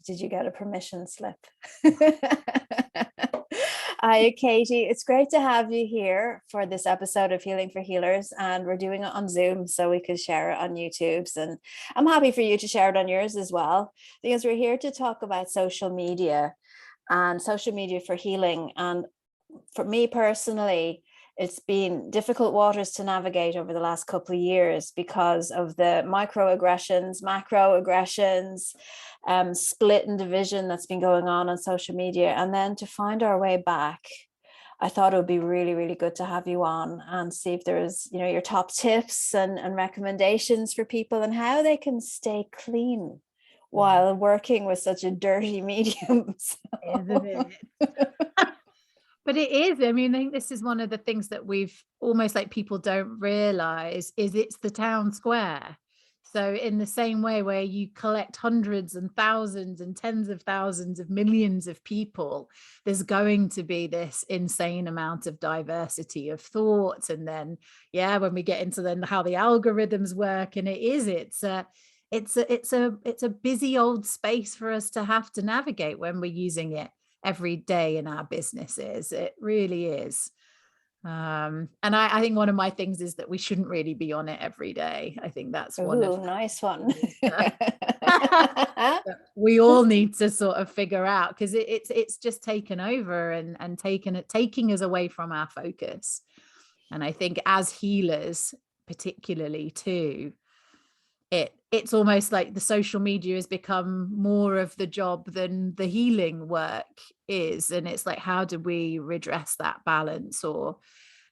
did you get a permission slip? Hi, Katie. It's great to have you here for this episode of Healing for Healers. And we're doing it on Zoom so we could share it on YouTube's. And I'm happy for you to share it on yours as well, because we're here to talk about social media and social media for healing. And for me personally, it's been difficult waters to navigate over the last couple of years because of the microaggressions, macroaggressions, split and division that's been going on social media. And then to find our way back, I thought it would be really, really good to have you on and see if there's, your top tips and recommendations for people and how they can stay clean while working with such a dirty medium. Isn't it? But it is. I mean, I think this is one of the things that we've almost like people don't realize is it's the town square. So in the same way where you collect hundreds and thousands and tens of thousands of millions of people, there's going to be this insane amount of diversity of thoughts. And then, when we get into then how the algorithms work, and it's a busy old space for us to have to navigate when we're using it every day in our businesses. It really is. And I think one of my things is that we shouldn't really be on it every day. I think that's one of nice one. We all need to sort of figure out, because it's just taken over and taking us away from our focus. And I think as healers, particularly too, it's almost like the social media has become more of the job than the healing work is. And it's like, how do we redress that balance, or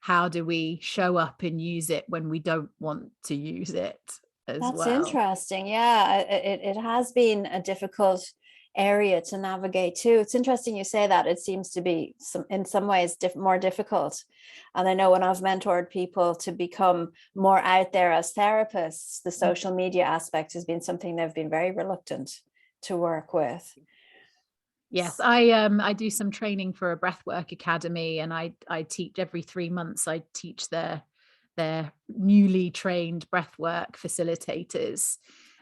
how do we show up and use it when we don't want to use it as well? That's interesting. Yeah, it has been a difficult area to navigate too. It's interesting you say that. It seems to be in some ways more difficult. And I know when I've mentored people to become more out there as therapists, the social media aspect has been something they've been very reluctant to work with. Yes, I do some training for a breathwork academy, and I teach every 3 months. I teach their newly trained breathwork facilitators.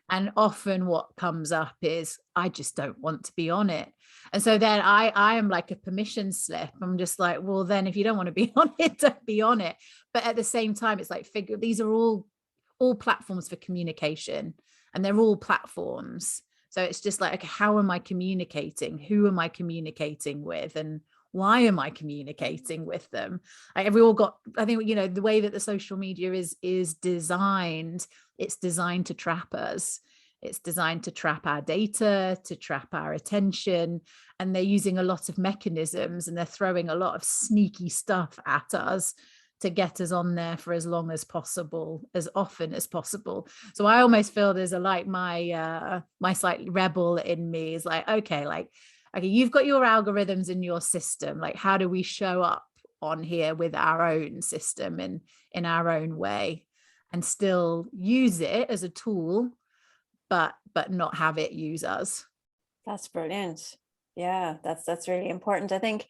And often what comes up is, I just don't want to be on it. And so then I am like a permission slip. I'm just like, well, then if you don't want to be on it, don't be on it. But at the same time, it's like, these are all platforms for communication, and they're all platforms. So it's just like, okay, how am I communicating? Who am I communicating with? And why am I communicating with them? I think, the way that the social media is designed, it's designed to trap us. It's designed to trap our data, to trap our attention. And they're using a lot of mechanisms, and they're throwing a lot of sneaky stuff at us to get us on there for as long as possible, as often as possible. So I almost feel there's my slight rebel in me is like, okay, you've got your algorithms in your system. Like, how do we show up on here with our own system and in our own way, and still use it as a tool, but not have it use us? That's brilliant. Yeah, that's really important. I think,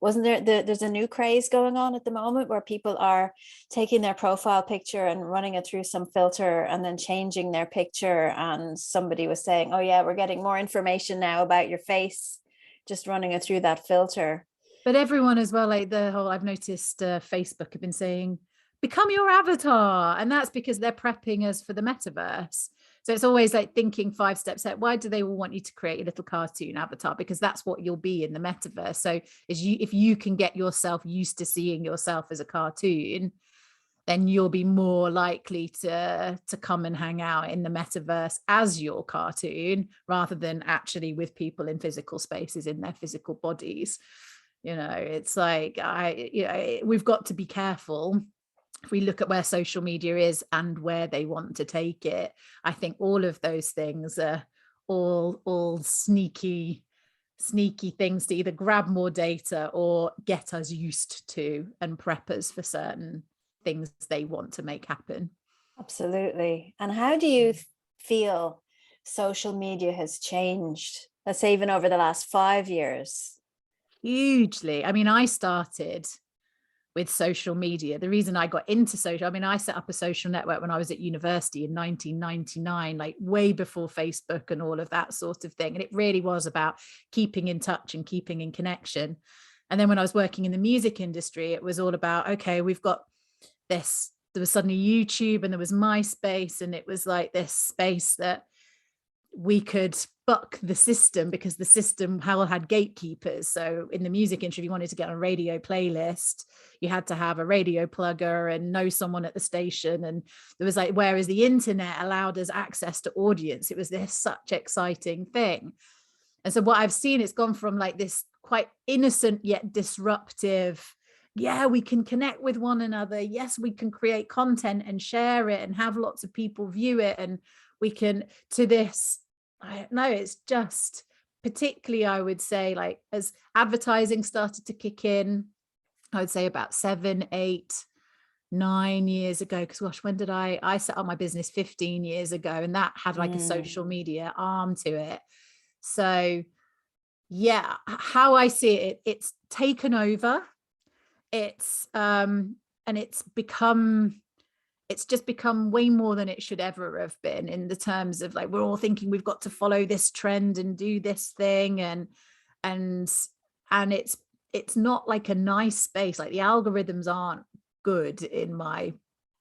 wasn't there's a new craze going on at the moment where people are taking their profile picture and running it through some filter and then changing their picture. And somebody was saying, oh yeah, we're getting more information now about your face, just running it through that filter. But everyone as well, like I've noticed Facebook have been saying, become your avatar. And that's because they're prepping us for the metaverse. So it's always like thinking 5 steps ahead. Why do they all want you to create a little cartoon avatar? Because that's what you'll be in the metaverse. So if you can get yourself used to seeing yourself as a cartoon, then you'll be more likely to come and hang out in the metaverse as your cartoon, rather than actually with people in physical spaces in their physical bodies. It's like, we've got to be careful. If we look at where social media is and where they want to take it, I think all of those things are all sneaky things to either grab more data or get us used to and prep us for certain things they want to make happen. Absolutely. And how do you feel social media has changed, let's say even over the last 5 years? Hugely. I mean, I started with social media. The reason I got into social, I mean, I set up a social network when I was at university in 1999, like way before Facebook and all of that sort of thing. And it really was about keeping in touch and keeping in connection. And then when I was working in the music industry, it was all about, okay, we've got this, there was suddenly YouTube and there was MySpace, and it was like this space that we could buck the system, because the system had gatekeepers. So in the music industry, if you wanted to get on a radio playlist, you had to have a radio plugger and know someone at the station. And there was like, whereas the internet allowed us access to audience, it was this such exciting thing. And so what I've seen, it's gone from like this quite innocent yet disruptive, yeah, we can connect with one another, yes, we can create content and share it and have lots of people view it, and we can, to this, I don't know, it's just, particularly I would say, like as advertising started to kick in, I would say about 7, 8, 9 years ago, because gosh, when did I set up my business 15 years ago, and that had like a social media arm to it. So yeah, how I see it, it's taken over. It's and it's just become way more than it should ever have been, in the terms of like, we're all thinking we've got to follow this trend and do this thing, and it's not like a nice space. Like the algorithms aren't good in my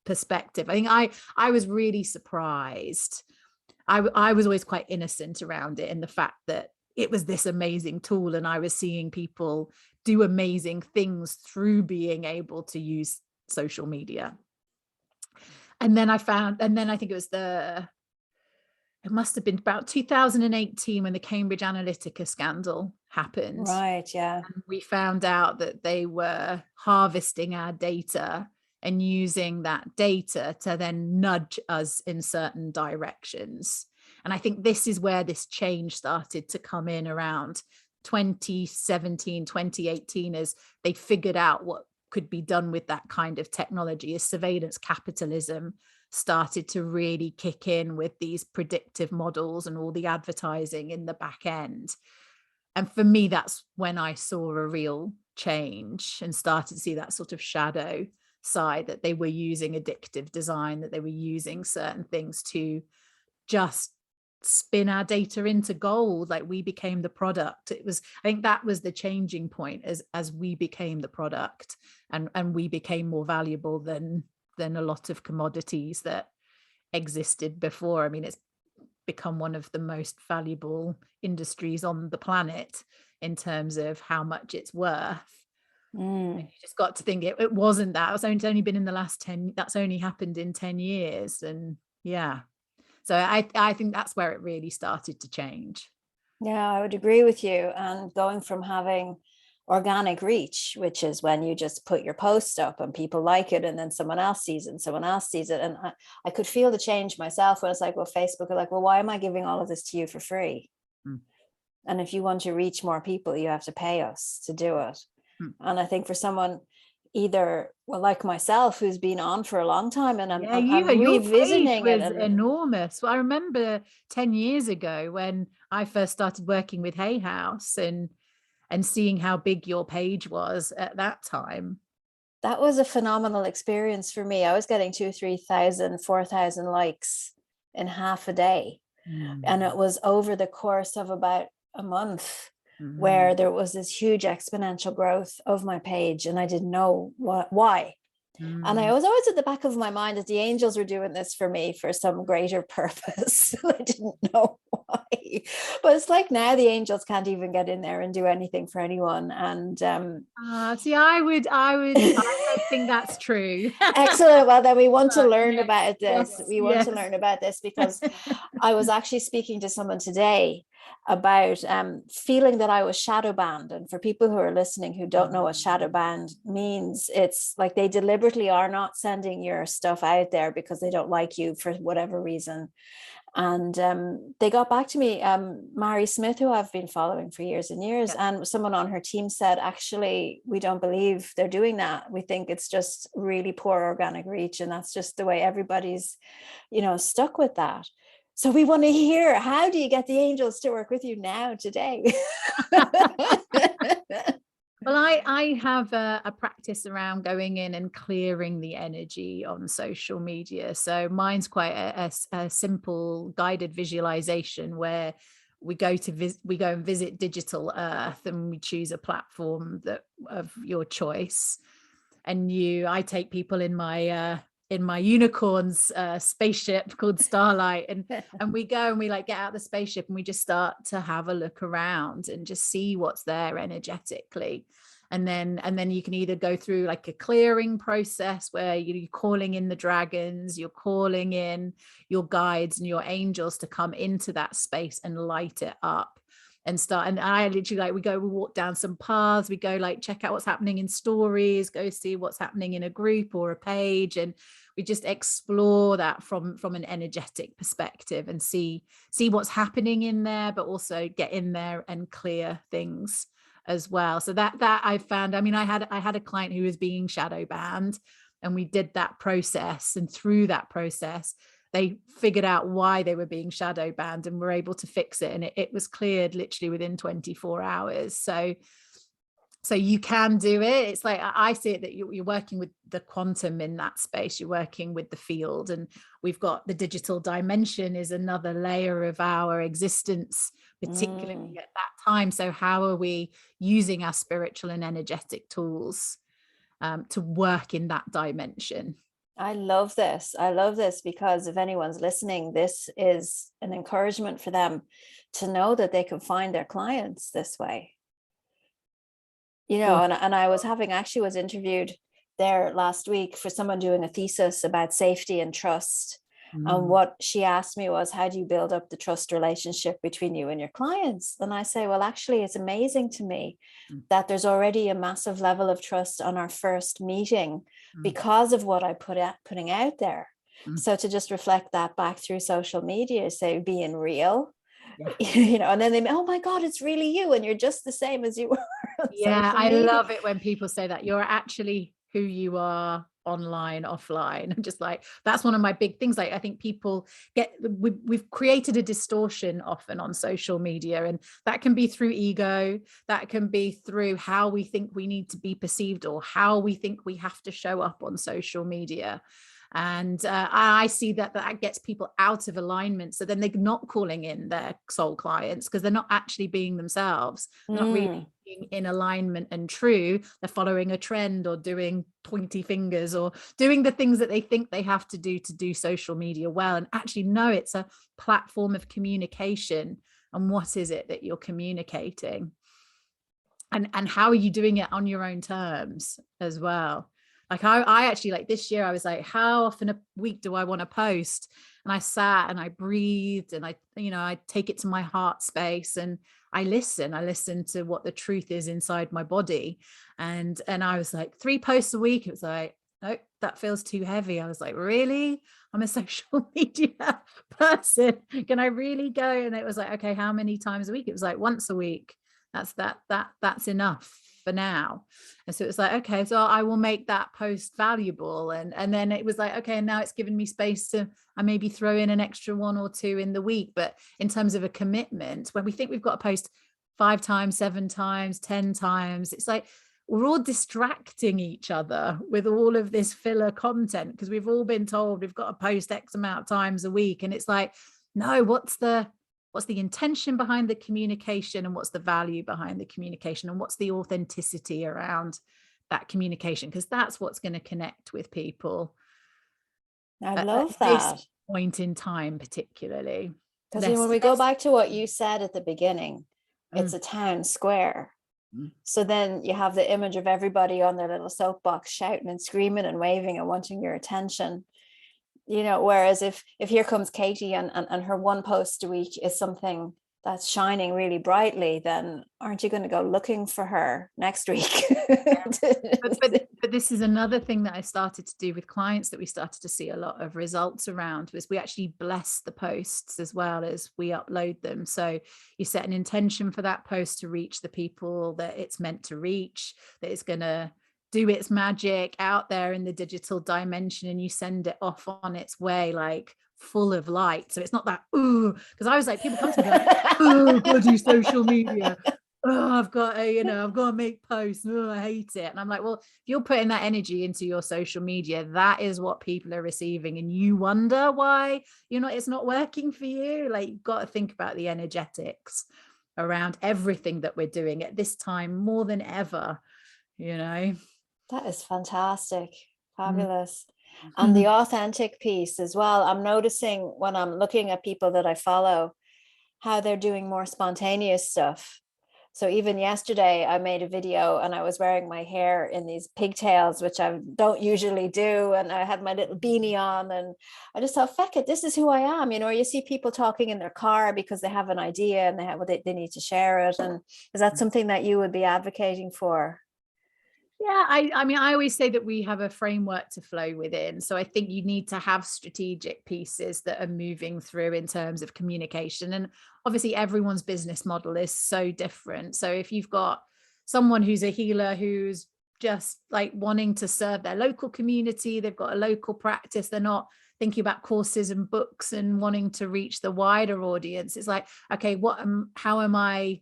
perspective. I think I was really surprised. I was always quite innocent around it, in the fact that it was this amazing tool, and I was seeing people do amazing things through being able to use social media. And then I think it must have been about 2018 when the Cambridge Analytica scandal happened. Right, yeah. And we found out that they were harvesting our data and using that data to then nudge us in certain directions. And I think this is where this change started to come in around 2017, 2018, as they figured out what could be done with that kind of technology, as surveillance capitalism started to really kick in with these predictive models and all the advertising in the back end. And for me, that's when I saw a real change and started to see that sort of shadow side, that they were using addictive design, that they were using certain things to just spin our data into gold. Like we became the product. I think that was the changing point, as we became the product, and we became more valuable than a lot of commodities that existed before. I mean, it's become one of the most valuable industries on the planet in terms of how much it's worth. You just got to think it wasn't that. It's only been in the last 10, that's only happened in 10 years. And yeah, so I think that's where it really started to change. Yeah, I would agree with you. And going from having organic reach, which is when you just put your post up and people like it, and then someone else sees it and someone else sees it. And I could feel the change myself, when it's like, well, Facebook are like, well, why am I giving all of this to you for free? And if you want to reach more people, you have to pay us to do it. And I think for someone either, well, like myself, who's been on for a long time, and I'm revisiting your page it. Was enormous. Well, I remember 10 years ago when I first started working with Hay House, and seeing how big your page was at that time. That was a phenomenal experience for me. I was getting 2,000, 3,000, 4,000 likes in half a day. And it was over the course of about a month, where there was this huge exponential growth of my page, and I didn't know why. And I was always at the back of my mind that the angels were doing this for me for some greater purpose. I didn't know why, but it's like now the angels can't even get in there and do anything for anyone. And see, I don't think that's true. Excellent. Well, then we want to learn yes, about this. Yes, we want to learn about this, because I was actually speaking to someone today about feeling that I was shadow banned. And for people who are listening who don't know what shadow banned means, it's like they deliberately are not sending your stuff out there because they don't like you for whatever reason. And they got back to me, Mary Smith, who I've been following for years and years, and someone on her team said, actually, we don't believe they're doing that. We think it's just really poor organic reach, and that's just the way everybody's, stuck with that. So we want to hear, how do you get the angels to work with you now today? Well, I have a practice around going in and clearing the energy on social media. So mine's quite a simple guided visualization where we go and visit digital Earth, and we choose a platform that of your choice. And I take people in my unicorn's spaceship called Starlight, and we go and we like get out the spaceship and we just start to have a look around and just see what's there energetically. And then you can either go through like a clearing process where you're calling in the dragons, you're calling in your guides and your angels to come into that space and light it up and start. And I literally we walk down some paths, we go like check out what's happening in stories, go see what's happening in a group or a page, and we just explore that from an energetic perspective and see what's happening in there, but also get in there and clear things as well. So that I found, I mean, I had a client who was being shadow banned, and we did that process, and through that process they figured out why they were being shadow banned and were able to fix it, and it was cleared literally within 24 hours. So you can do it. It's like I see it that you're working with the quantum in that space, you're working with the field, and we've got the digital dimension is another layer of our existence, particularly at that time. So how are we using our spiritual and energetic tools to work in that dimension? I love this. I love this because if anyone's listening, this is an encouragement for them to know that they can find their clients this way. You know, and I was interviewed there last week for someone doing a thesis about safety and trust. And what she asked me was, how do you build up the trust relationship between you and your clients? And I say, well, actually, it's amazing to me that there's already a massive level of trust on our first meeting because of what I putting out there. So to just reflect that back through social media, say being real, you know, and then oh my God, it's really you, and you're just the same as you were. Yeah, I love it when people say that you're actually who you are online, offline. I'm just like, that's one of my big things. Like, I think people we've created a distortion often on social media, and that can be through ego, that can be through how we think we need to be perceived or how we think we have to show up on social media. And I see that gets people out of alignment. So then they're not calling in their soul clients because they're not actually being themselves. They're not really being in alignment and true. They're following a trend or doing pointy fingers or doing the things that they think they have to do social media well. And actually, no, it's a platform of communication. And what is it that you're communicating? And how are you doing it on your own terms as well? Like I actually, like this year, I was like, how often a week do I want to post? And I sat and I breathed and I take it to my heart space and I listen to what the truth is inside my body. And I was like, 3 posts a week. It was like, nope, that feels too heavy. I was like, really? I'm a social media person. Can I really go? And it was like, okay, how many times a week? It was like once a week. That's enough for now. And so it was like, okay, so I will make that post valuable. And then it was like, okay, now it's given me space to I maybe throw in an extra 1 or 2 in the week. But in terms of a commitment, when we think we've got to post 5 times, 7 times, 10 times, it's like we're all distracting each other with all of this filler content because we've all been told we've got to post X amount of times a week. And it's like, no, what's the intention behind the communication, and what's the value behind the communication, and what's the authenticity around that communication, because that's what's going to connect with people. I love that. This point in time, particularly. Because when we go back to what you said at the beginning, it's a town square. So then you have the image of everybody on their little soapbox shouting and screaming and waving and wanting your attention. You know, whereas if here comes Katie and her 1 post a week is something that's shining really brightly, then aren't you going to go looking for her next week? but this is another thing that I started to do with clients that we started to see a lot of results around, was we actually bless the posts as well as we upload them. So you set an intention for that post to reach the people that it's meant to reach, that it's going to do its magic out there in the digital dimension, and you send it off on its way like full of light. So it's not that because I was like, people come to me like, oh bloody social media, oh, I've got to, I've got to make posts. Oh, I hate it. And I'm like, well, if you're putting that energy into your social media, that is what people are receiving. And you wonder why it's not working for you. Like, you've got to think about the energetics around everything that we're doing at this time more than ever. That is fantastic. Fabulous. Mm. And the authentic piece as well. I'm noticing when I'm looking at people that I follow, how they're doing more spontaneous stuff. So even yesterday I made a video and I was wearing my hair in these pigtails, which I don't usually do. And I had my little beanie on and I just thought, feck it, this is who I am. Or you see people talking in their car because they have an idea and they need to share it. And is that something that you would be advocating for? Yeah, I mean, I always say that we have a framework to flow within. So I think you need to have strategic pieces that are moving through in terms of communication. And obviously, everyone's business model is so different. So if you've got someone who's a healer who's just like wanting to serve their local community, they've got a local practice, they're not thinking about courses and books and wanting to reach the wider audience. It's like, okay, how am I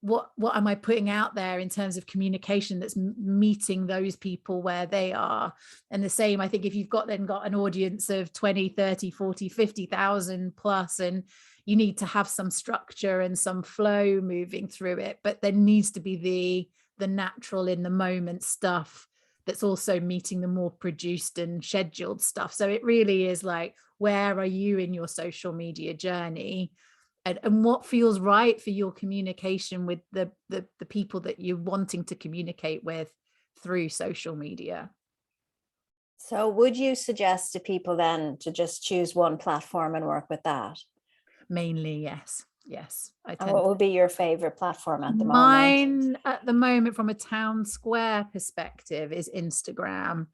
what am I putting out there in terms of communication that's meeting those people where they are? And the same, I think if you've got an audience of 20, 30, 40, 50,000 plus, and you need to have some structure and some flow moving through it, but there needs to be the natural in the moment stuff that's also meeting the more produced and scheduled stuff. So it really is like, where are you in your social media journey? And what feels right for your communication with the people that you're wanting to communicate with through social media. So would you suggest to people then to just choose one platform and work with that? Mainly, yes. And what would be your favorite platform at the moment? Mine at the moment, from a town square perspective, is Instagram.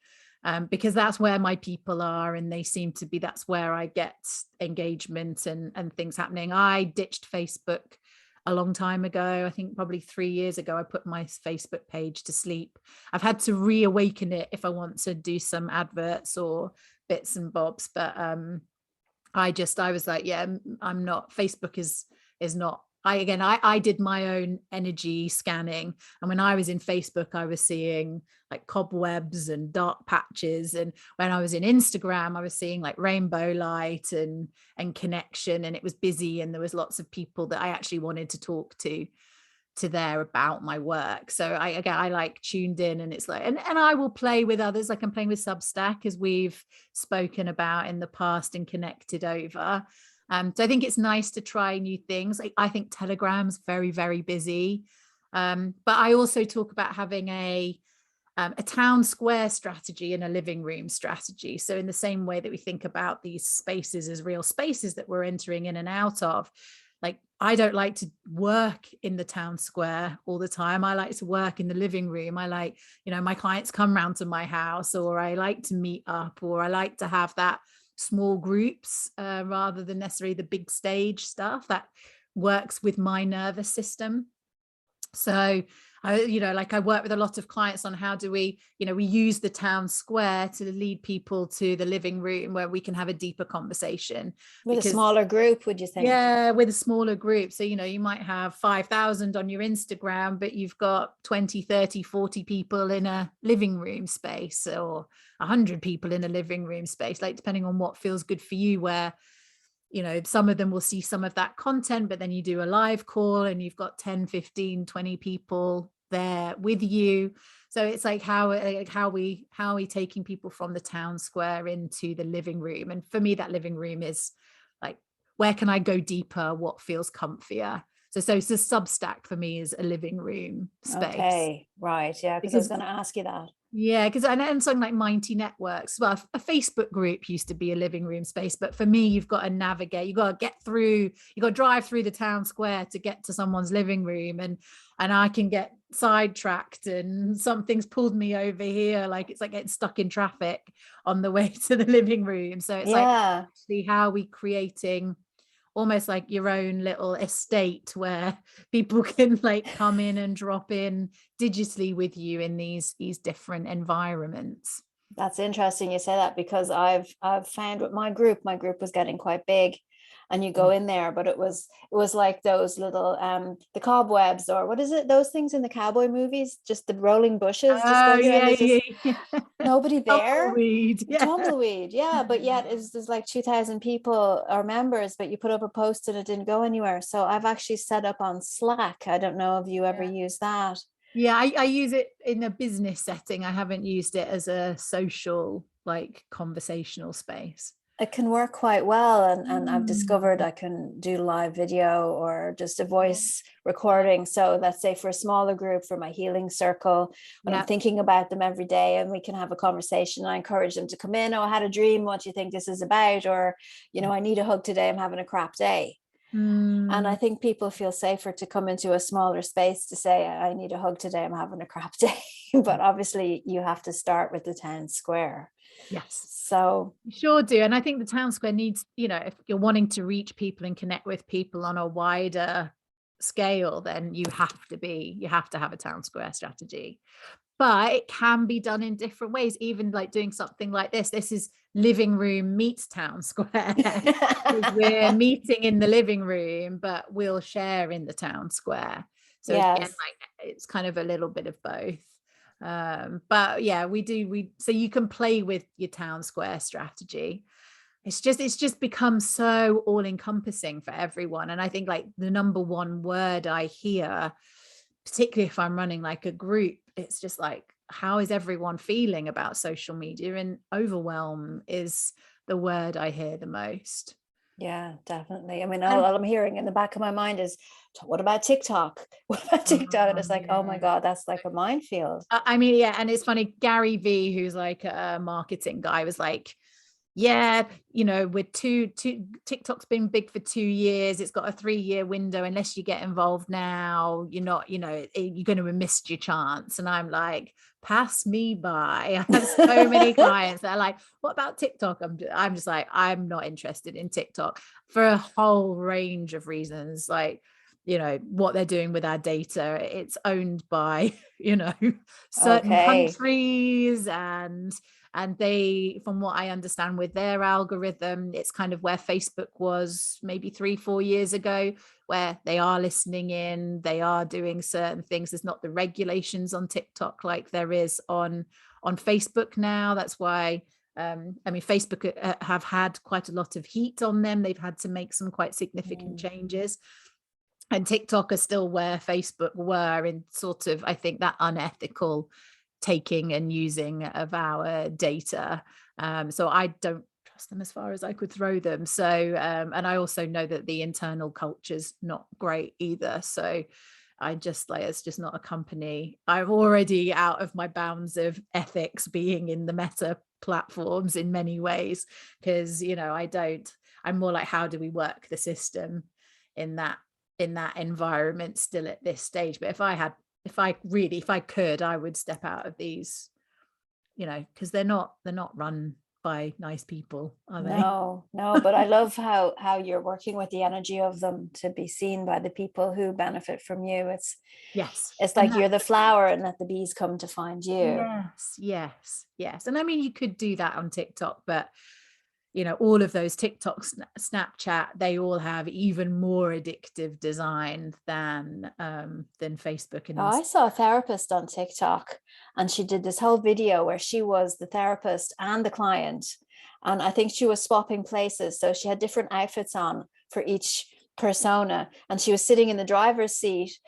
Because that's where my people are, and they seem to be, that's where I get engagement and things happening. I ditched Facebook a long time ago. I think probably 3 years ago, I put my Facebook page to sleep. I've had to reawaken it if I want to do some adverts or bits and bobs. But I was like, yeah, I'm not, Facebook is not, I did my own energy scanning. And when I was in Facebook, I was seeing like cobwebs and dark patches. And when I was in Instagram, I was seeing like rainbow light and connection, and it was busy. And there was lots of people that I actually wanted to talk to there about my work. So I like tuned in, and it's like, and I will play with others. Like I'm playing with Substack, as we've spoken about in the past and connected over. So I think it's nice to try new things. I think Telegram's very, very busy. But I also talk about having a town square strategy and a living room strategy. So in the same way that we think about these spaces as real spaces that we're entering in and out of, like, I don't like to work in the town square all the time. I like to work in the living room. I like, my clients come round to my house, or I like to meet up, or I like to have that small groups rather than necessarily the big stage stuff that works with my nervous system. So I work with a lot of clients on how do we use the town square to lead people to the living room where we can have a deeper conversation. With a smaller group, would you think? Yeah, with a smaller group. So, you might have 5,000 on your Instagram, but you've got 20, 30, 40 people in a living room space, or 100 people in a living room space, like depending on what feels good for you, where some of them will see some of that content, but then you do a live call and you've got 10, 15, 20 people there with you. So it's like, how are we taking people from the town square into the living room? And for me, that living room is like, where can I go deeper? What feels comfier? So Substack for me is a living room space. Okay, right. Yeah, because I was going to ask you that. Yeah, because and something like Mighty Networks. Well, a Facebook group used to be a living room space, but for me, you've got to navigate. You've got to get through. You got to drive through the town square to get to someone's living room, and I can get sidetracked, and something's pulled me over here. Like it's like getting stuck in traffic on the way to the living room. So it's like, actually, how are we creating almost like your own little estate where people can like come in and drop in digitally with you in these different environments. That's interesting you say that, because I've found with my group was getting quite big, and you go in there, but it was like those little the cobwebs, or what is it, those things in the cowboy movies, just the rolling bushes just Oh go through, and yeah, there's just yeah. nobody there. Tumbleweed, yeah. Tumbleweed, yeah, but yet there's like 2,000 people or members, but you put up a post and it didn't go anywhere. So I've actually set up on Slack. I don't know if you ever use that. Yeah, I use it in a business setting. I haven't used it as a social, like, conversational space. It can work quite well, and I've discovered Mm. I can do live video or just a voice recording. So let's say for a smaller group, for my healing circle, when I'm Yeah. thinking about them every day, and we can have a conversation, I encourage them to come in. Oh, I had a dream, what do you think this is about? Or, I need a hug today, I'm having a crap day. And I Mm. think people feel safer to come into a smaller space to say, I need a hug today, I'm having a crap day. But obviously you have to start with the town square. Yes. So Sure do. And I think the town square needs, if you're wanting to reach people and connect with people on a wider scale, then you have to have a town square strategy. But it can be done in different ways, even like doing something like this. This is living room meets town square. We're meeting in the living room, but we'll share in the town square. So again, yes. like, it's kind of a little bit of both. But yeah, so you can play with your town square strategy. It's just become so all encompassing for everyone. And I think, like, the number one word I hear, particularly if I'm running like a group, it's just like, how is everyone feeling about social media? And overwhelm is the word I hear the most. Yeah, definitely. I mean, all I'm hearing in the back of my mind is, what about TikTok? What about TikTok? And it's like, oh my Yeah. God, that's like a minefield. I mean, yeah, and it's funny, Gary V, who's like a marketing guy, was like, yeah, with TikTok's been big for 2 years. It's got a 3-year window. Unless you get involved now, you're not, you're going to have missed your chance. And I'm like, pass me by. I have so many clients that are like, what about TikTok? I'm just like, I'm not interested in TikTok for a whole range of reasons. Like, what they're doing with our data. It's owned by, certain Okay. countries, and they, from what I understand with their algorithm, it's kind of where Facebook was maybe 3-4 years ago, where they are listening in, they are doing certain things. There's not the regulations on TikTok like there is on Facebook now. That's why I mean, Facebook have had quite a lot of heat on them. They've had to make some quite significant changes. And TikTok are still where Facebook were, in sort of, I think, that unethical taking and using of our data. So I don't trust them as far as I could throw them. So, and I also know that the internal culture's not great either. So I just, like, it's just not a company. I'm already out of my bounds of ethics being in the Meta platforms in many ways, because, I'm more like, how do we work the system in that environment still at this stage? But if I could, I would step out of these, because they're not run by nice people, are they? No, but I love how you're working with the energy of them to be seen by the people who benefit from you. Yes. It's And like you're the flower and let the bees come to find you. yes. And I mean, you could do that on TikTok, but all of those TikTok, Snapchat, they all have even more addictive design than Facebook and Oh, I saw a therapist on TikTok, and she did this whole video where she was the therapist and the client. And I think she was swapping places. So she had different outfits on for each persona. And she was sitting in the driver's seat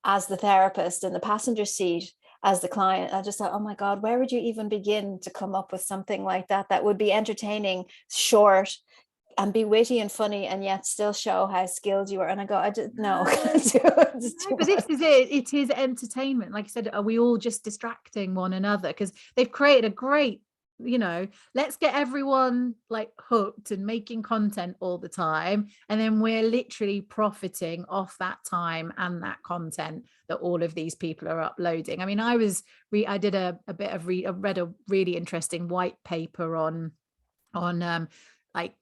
as the therapist and the passenger seat as the client. I just thought, oh my God, where would you even begin to come up with something like that that would be entertaining, short, and be witty and funny, and yet still show how skilled you are? And I go, I just no. But this is it is entertainment. Like I said, are we all just distracting one another? Because they've created a great, let's get everyone like hooked and making content all the time, and then we're literally profiting off that time and that content that all of these people are uploading. I mean, I did a bit of I read a really interesting white paper on like,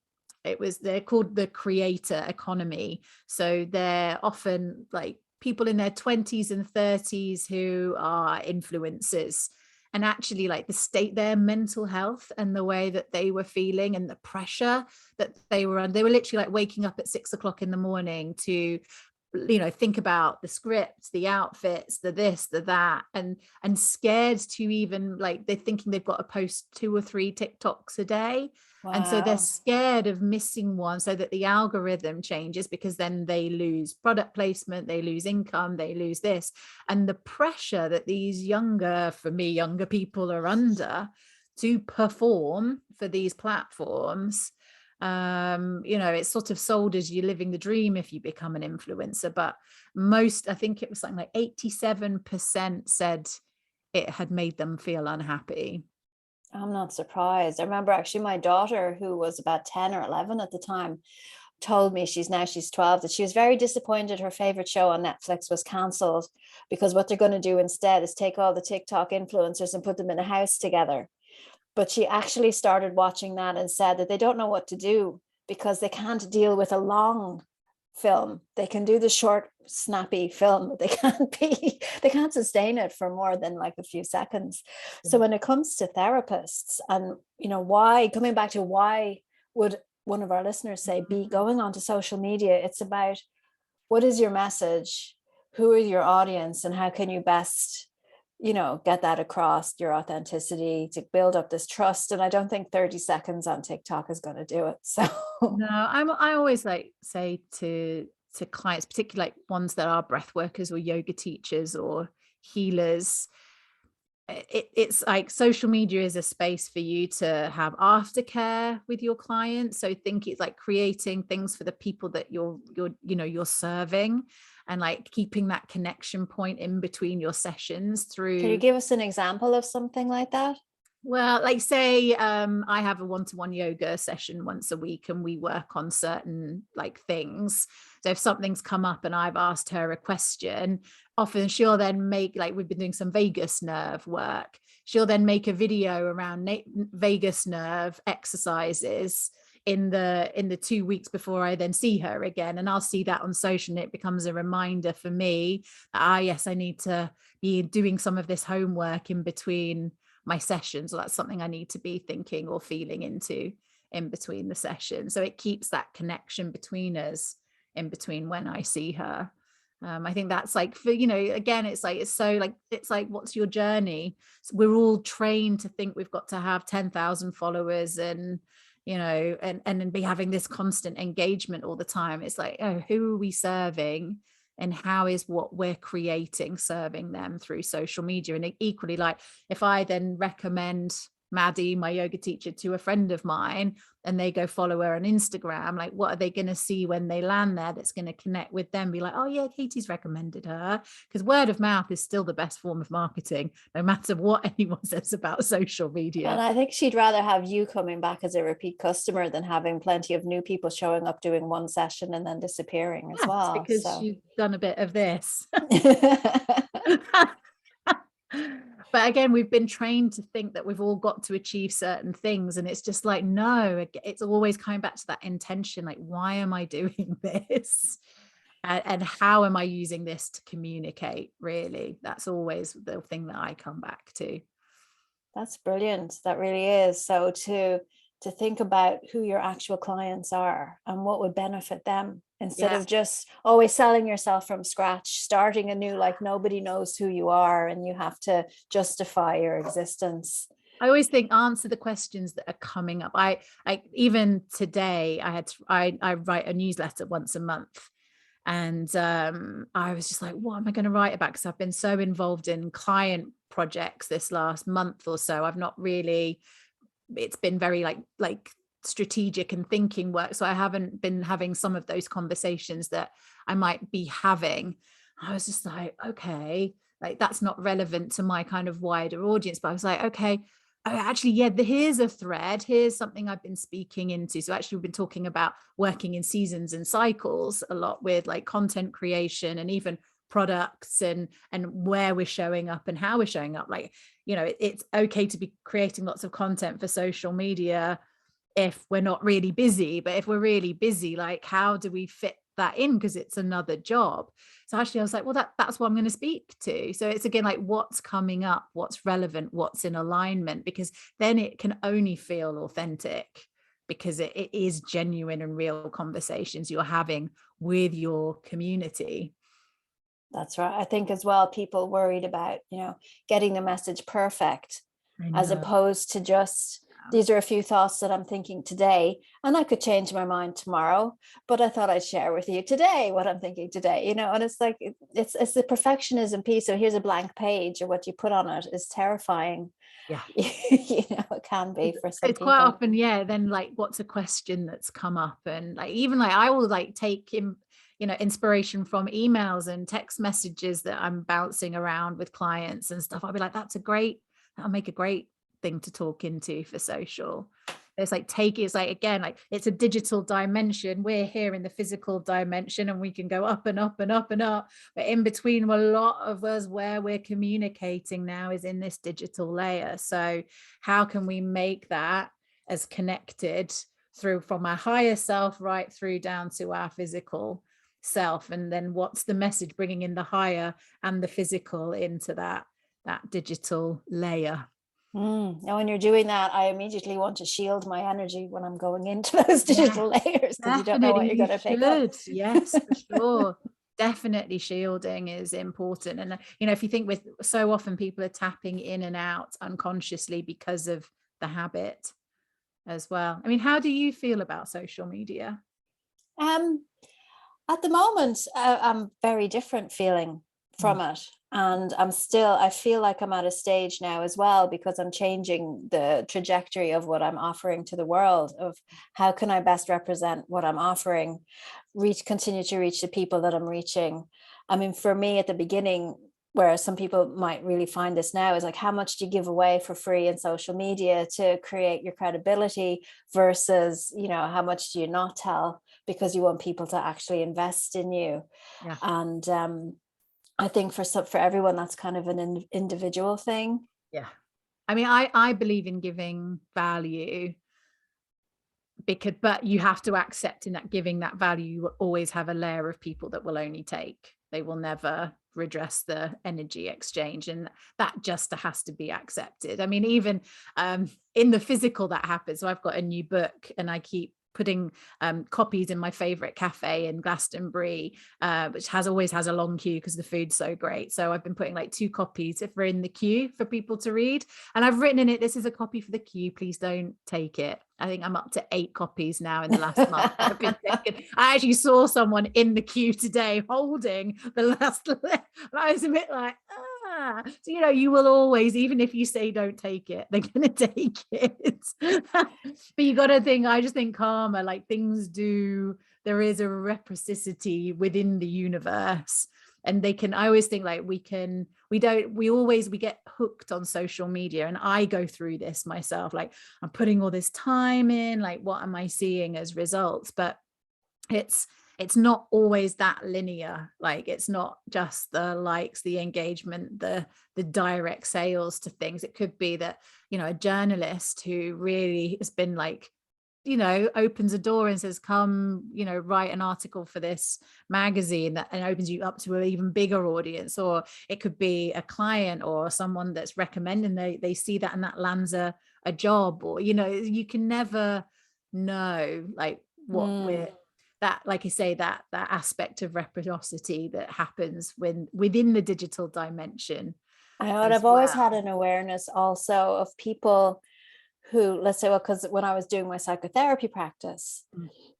they're called the creator economy. So they're often like people in their 20s and 30s who are influencers, and actually like the state, their mental health and the way that they were feeling and the pressure that they were under. They were literally like waking up at 6 o'clock in the morning to, think about the scripts, the outfits, the this, the that, and scared to even, like, they're thinking they've got to post 2 or 3 TikToks a day. And so they're Wow. scared of missing one, so that the algorithm changes, because then they lose product placement, they lose income, they lose this. And the pressure that these younger people are under to perform for these platforms, it's sort of sold as you're living the dream if you become an influencer. But I think it was something like 87% said it had made them feel unhappy. I'm not surprised. I remember actually my daughter, who was about 10 or 11 at the time, told me, she's 12, that she was very disappointed her favorite show on Netflix was cancelled, because what they're going to do instead is take all the TikTok influencers and put them in a house together. But she actually started watching that and said that they don't know what to do, because they can't deal with a long film. They can do the short, snappy film, but they can't sustain it for more than like a few seconds. So when it comes to therapists, and why, coming back to why would one of our listeners say be going onto social media, it's about, what is your message, who is your audience, and how can you best get that across, your authenticity, to build up this trust. And I don't think 30 seconds on TikTok is going to do it. So no, I always like say to clients, particularly like ones that are breath workers or yoga teachers or healers, it's like social media is a space for you to have aftercare with your clients. So think it's like creating things for the people that you're serving, and like keeping that connection point in between your sessions through. Can you give us an example of something like that? Well, like say I have a one-to-one yoga session once a week, and we work on certain like things. So if something's come up and I've asked her a question, often she'll then make, like, we've been doing some vagus nerve work, she'll then make a video around vagus nerve exercises in the 2 weeks before I then see her again. And I'll see that on social, and it becomes a reminder for me that, yes, I need to be doing some of this homework in between my sessions, or that's something I need to be thinking or feeling into in between the sessions. So it keeps that connection between us in between when I see her. I think that's like, for, again, it's like, what's your journey? So we're all trained to think we've got to have 10,000 followers and then be having this constant engagement all the time. It's like, oh, who are we serving? And how is what we're creating serving them through social media? And equally, like, if I then recommend Maddie, my yoga teacher, to a friend of mine, and they go follow her on Instagram, like, what are they going to see when they land there that's going to connect with them? Be like, oh yeah, Katie's recommended her. Because word of mouth is still the best form of marketing, no matter what anyone says about social media. And I think she'd rather have you coming back as a repeat customer than having plenty of new people showing up, doing one session and then disappearing as well. Because so she's done a bit of this. But again, we've been trained to think that we've all got to achieve certain things, and it's just like, no, it's always coming back to that intention, like, why am I doing this, and how am I using this to communicate? Really, that's always the thing that I come back to. That's brilliant. That really is. So to think about who your actual clients are and what would benefit them, instead of just always selling yourself from scratch, starting anew, like nobody knows who you are and you have to justify your existence. I always think, answer the questions that are coming up. I even today I write a newsletter once a month, and I was just like, what am I going to write about? Because I've been so involved in client projects this last month or so. I've not really, it's been very like strategic and thinking work. So I haven't been having some of those conversations that I might be having. I was just like, okay, like that's not relevant to my kind of wider audience. But I was like, okay, actually, yeah, here's a thread. Here's something I've been speaking into. So actually, we've been talking about working in seasons and cycles a lot, with like content creation and even products and where we're showing up and how we're showing up. Like, it's okay to be creating lots of content for social media if we're not really busy, but if we're really busy, like, how do we fit that in because it's another job. So actually I was like, well, that's what I'm going to speak to. So it's again like what's coming up, what's relevant, what's in alignment, because then it can only feel authentic, because it is genuine and real conversations you're having with your community. That's right. I think as well, people worried about, getting the message perfect, as opposed to just, these are a few thoughts that I'm thinking today, and I could change my mind tomorrow, but I thought I'd share with you today what I'm thinking today, and it's like, it's the perfectionism piece. So here's a blank page, or what you put on it is terrifying. Yeah. It can be for some it's people. quite often, then like, what's a question that's come up? And like, even like, I will like take him, inspiration from emails and text messages that I'm bouncing around with clients and stuff. I'll be like, that'll make a great thing to talk into for social. It's like it's like, again, like it's a digital dimension. We're here in the physical dimension, and we can go up and up and up and up. But in between, a lot of us where we're communicating now is in this digital layer. So how can we make that as connected through from our higher self right through down to our physical self? And then what's the message, bringing in the higher and the physical into that digital layer? Now, when you're doing that, I immediately want to shield my energy when I'm going into those digital layers, because you don't know what you're going to pick up. Yes, for sure. Definitely shielding is important. And if you think, with so often people are tapping in and out unconsciously because of the habit as well. I mean, how do you feel about social media? At the moment, I'm very different feeling from it. And I feel like I'm at a stage now as well, because I'm changing the trajectory of what I'm offering to the world, of how can I best represent what I'm offering, continue to reach the people that I'm reaching. I mean, for me at the beginning, where some people might really find this now, is like, how much do you give away for free in social media to create your credibility versus, how much do you not tell because you want people to actually invest in you? Yeah. And I think for everyone, that's kind of an individual thing. Yeah. I mean, I believe in giving value, but you have to accept in that giving that value, you always have a layer of people that will only take. They will never redress the energy exchange, and that just has to be accepted. I mean, even in the physical that happens. So I've got a new book, and I keep putting copies in my favorite cafe in Glastonbury, which always has a long queue because the food's so great. So I've been putting like 2 copies if we're in the queue for people to read, and I've written in it, this is a copy for the queue, please don't take it. I think I'm up to 8 copies now in the last month. I've been taken. I actually saw someone in the queue today holding the last and I was a bit like, so you will always, even if you say don't take it, they're gonna take it. But you got to think, I just think karma, like things do, there is a reciprocity within the universe, and I always think like we get hooked on social media, and I go through this myself, like I'm putting all this time in, like what am I seeing as results? But it's not always that linear. Like it's not just the likes, the engagement, the direct sales to things. It could be that, a journalist who really has been like, opens a door and says, come, write an article for this magazine, and opens you up to an even bigger audience. Or it could be a client or someone that's recommending, they see that and that lands a job. Or, you can never know like what we're, that, like you say, that aspect of reciprocity that happens within the digital dimension. I've always had an awareness also of people who, let's say, because when I was doing my psychotherapy practice,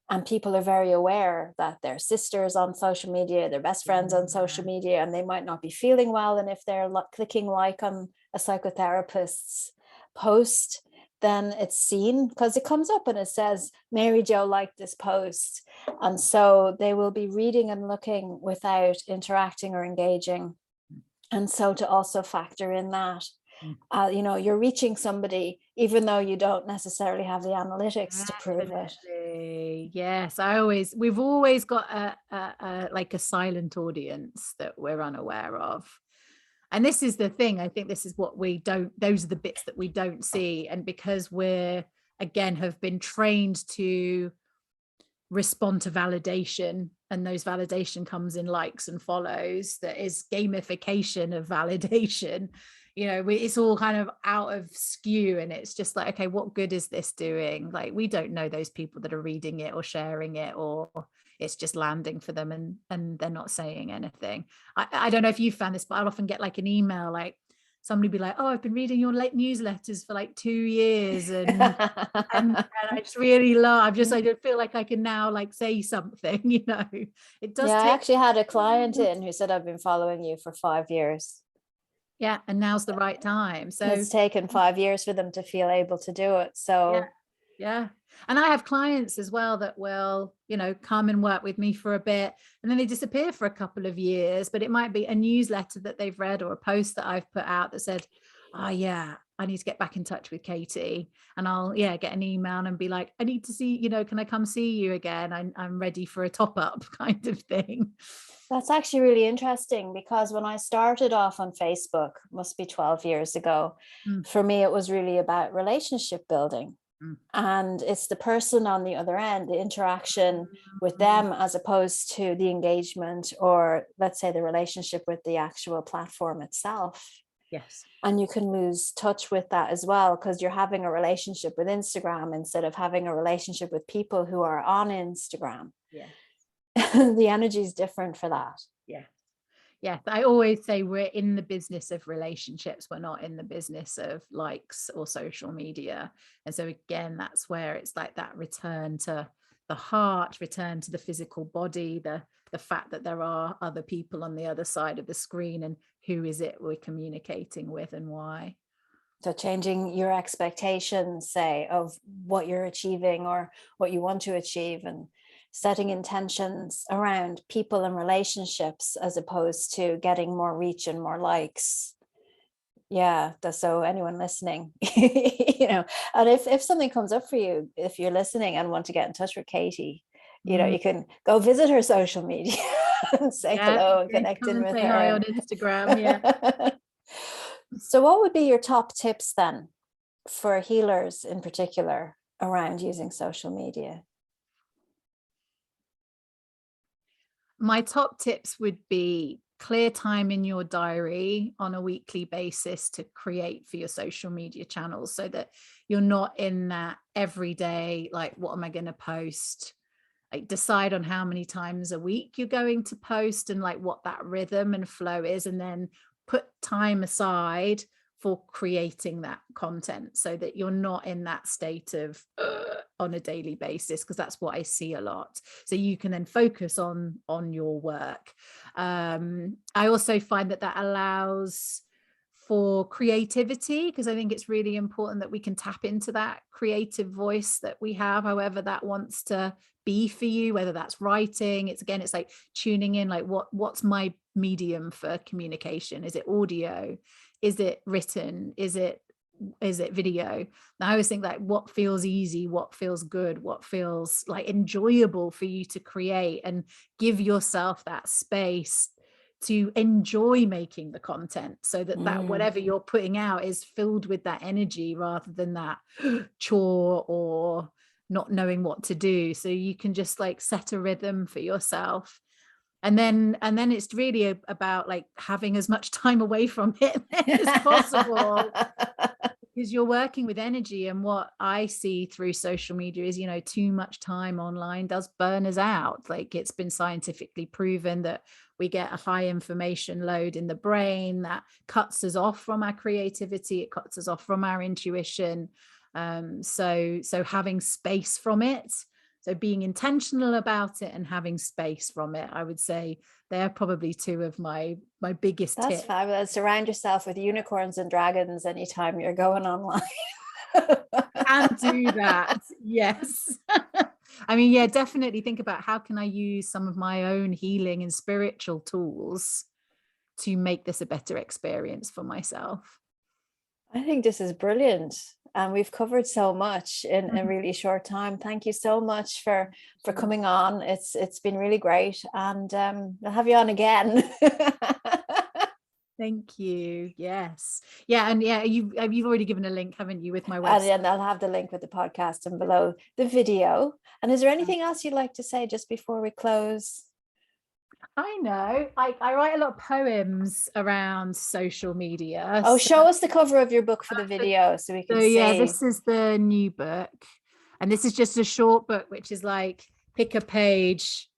and people are very aware that their sisters on social media, their best friends on social media, and they might not be feeling well, and if they're clicking like on a psychotherapist's post, then it's seen because it comes up and it says Mary Jo liked this post, and so they will be reading and looking without interacting or engaging. And so to also factor in that, you're reaching somebody even though you don't necessarily have the analytics to prove it. Yes, we've always got a like a silent audience that we're unaware of. And this is the thing, I think this is what those are the bits that we don't see. And because we're, again, have been trained to respond to validation and those validation comes in likes and follows, that is gamification of validation. It's all kind of out of skew, and it's just like, okay, what good is this doing? Like, we don't know those people that are reading it or sharing it, or it's just landing for them and they're not saying anything. I don't know if you found this, but I'll often get like an email, like somebody be like, oh, I've been reading your late newsletters for like 2 years, and I just really love, I don't feel like I can now like say something. It does I take. actually had a client in who said, I've been following you for 5 years. Yeah, and now's the right time. So it's taken 5 years for them to feel able to do it. So yeah. And I have clients as well that will, come and work with me for a bit, and then they disappear for a couple of years, but it might be a newsletter that they've read or a post that I've put out that said, oh yeah, I need to get back in touch with Katie. And I'll get an email and be like, I need to see, can I come see you again? I'm ready for a top up kind of thing. That's actually really interesting, because when I started off on Facebook, must be 12 years ago, for me, it was really about relationship building. And it's the person on the other end, the interaction with them, as opposed to the engagement, or let's say the relationship with the actual platform itself. Yes. And you can lose touch with that as well, because you're having a relationship with Instagram instead of having a relationship with people who are on Instagram. Yeah. The energy is different for that. Yeah, I always say we're in the business of relationships. We're not in the business of likes or social media. And so again, that's where it's like that return to the heart, return to the physical body, the fact that there are other people on the other side of the screen, and who is it we're communicating with and why. So changing your expectations, say, of what you're achieving or what you want to achieve, and setting intentions around people and relationships, as opposed to getting more reach and more likes. So anyone listening, and if something comes up for you, if you're listening and want to get in touch with Katie, you can go visit her social media and say hello and connect in with her. Hi on Instagram. So what would be your top tips then for healers in particular around using social media? My top tips would be clear time in your diary on a weekly basis to create for your social media channels, so that you're not in that every day, like, what am I going to post? Like, decide on how many times a week you're going to post, and like what that rhythm and flow is, and then put time aside for creating that content, so that you're not in that state of on a daily basis, because that's what I see a lot. So you can then focus on your work. I also find that allows for creativity, because I think it's really important that we can tap into that creative voice that we have, however that wants to be for you, whether that's writing. It's like tuning in, like what's my medium for communication? Is it audio? Is it written? Is it video? Now, I always think that what feels easy, what feels good, what feels like enjoyable for you to create, and give yourself that space to enjoy making the content, so that whatever you're putting out is filled with that energy, rather than that chore or not knowing what to do. So you can just like set a rhythm for yourself. And then it's really about like having as much time away from it as possible, because you're working with energy. And what I see through social media is, too much time online does burn us out. Like, it's been scientifically proven that we get a high information load in the brain that cuts us off from our creativity. It cuts us off from our intuition. So having space from it, so being intentional about it and having space from it, I would say they're probably two of my biggest tips. That's fabulous. Surround yourself with unicorns and dragons anytime you're going online. And do that. Yes. I mean, definitely think about, how can I use some of my own healing and spiritual tools to make this a better experience for myself. I think this is brilliant. And we've covered so much in a really short time. Thank you so much for coming on. It's been really great, and I'll have you on again. Thank you. Yes. Yeah. And you've already given a link, haven't you, with my website? And I'll have the link with the podcast and below the video. And is there anything else you'd like to say just before we close? I know. I write a lot of poems around social media. Oh, show us the cover of your book for the video so we So can yeah, see. this is the new book. And this is just a short book, which is like pick a page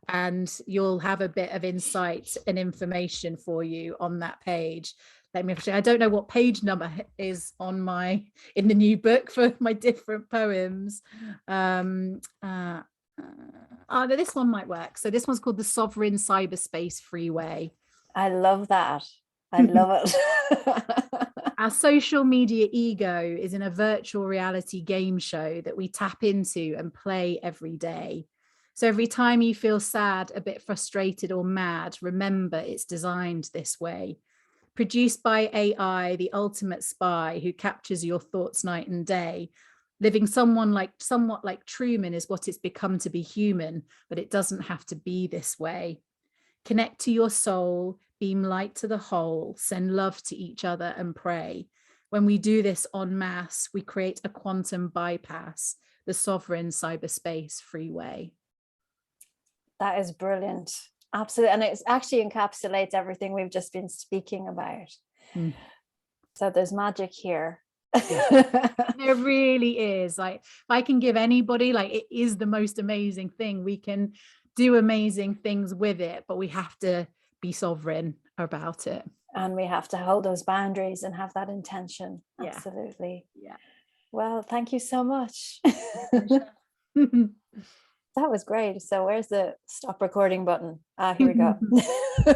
and you'll have a bit of insight and information for you on that page. Let me I don't know what page number is on in the new book for my different poems. This one might work. So this one's called The Sovereign Cyberspace Freeway. I love that. I love it. Our social media ego is in a virtual reality game show that we tap into and play every day. So every time you feel sad, a bit frustrated or mad, remember it's designed this way. Produced by AI, the ultimate spy who captures your thoughts night and day. Living somewhat like Truman is what it's become to be human, but it doesn't have to be this way. Connect to your soul, beam light to the whole, send love to each other and pray. When we do this en masse, we create a quantum bypass, the sovereign cyberspace freeway. That is brilliant. Absolutely. And it actually encapsulates everything we've just been speaking about. So there's magic here. There really is. Like, if I can give anybody, like, it is the most amazing thing. We can do amazing things with it, but we have to be sovereign about it. And we have to hold those boundaries and have that intention. Yeah. Absolutely. Yeah. Well, thank you so much. That was great. So where's the stop recording button? Here we go.